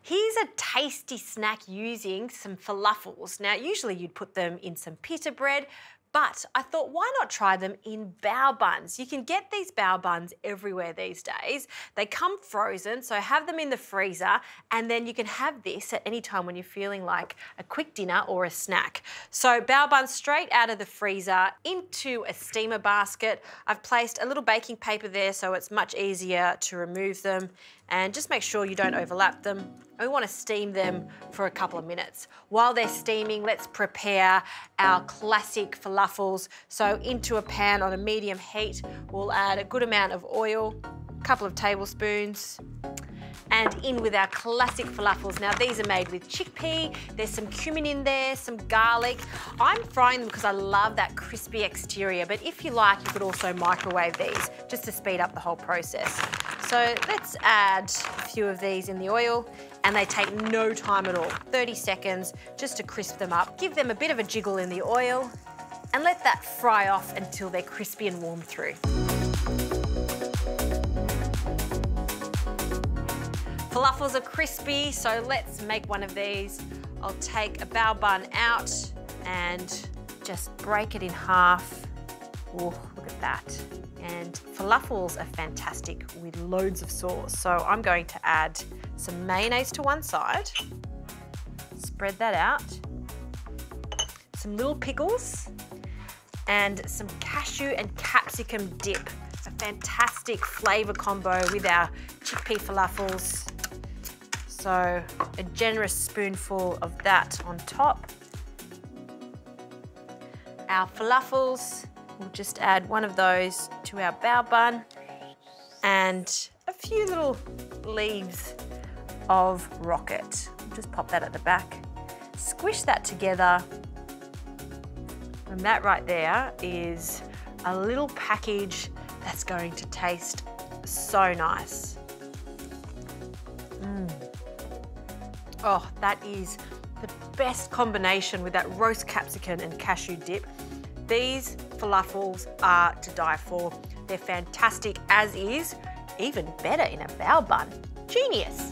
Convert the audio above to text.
Here's a tasty snack using some falafels. Now, usually you'd put them in some pita bread, but I thought, why not try them in bao buns? You can get these bao buns everywhere these days. They come frozen, so have them in the freezer, and then you can have this at any time when you're feeling like a quick dinner or a snack. So bao buns straight out of the freezer into a steamer basket. I've placed a little baking paper there so it's much easier to remove them, and just make sure you don't overlap them. And we want to steam them for a couple of minutes. While they're steaming, let's prepare our classic falafels. So into a pan on a medium heat, we'll add a good amount of oil, a couple of tablespoons, and in with our classic falafels. Now these are made with chickpea, there's some cumin in there, some garlic. I'm frying them because I love that crispy exterior, but if you like, you could also microwave these just to speed up the whole process. So let's add a few of these in the oil, and they take no time at all, 30 seconds just to crisp them up. Give them a bit of a jiggle in the oil and let that fry off until they're crispy and warm through. Falafels are crispy, so let's make one of these. I'll take a bao bun out and just break it in half. Oh, look at that. And falafels are fantastic with loads of sauce. So I'm going to add some mayonnaise to one side, spread that out, some little pickles, and some cashew and capsicum dip. A fantastic flavour combo with our chickpea falafels. So a generous spoonful of that on top. Our falafels, we'll just add one of those to our bao bun, and a few little leaves of rocket. Just pop that at the back. Squish that together. And that right there is a little package that's going to taste so nice. Oh, that is the best combination with that roast capsicum and cashew dip. These falafels are to die for. They're fantastic as is, even better in a bao bun. Genius.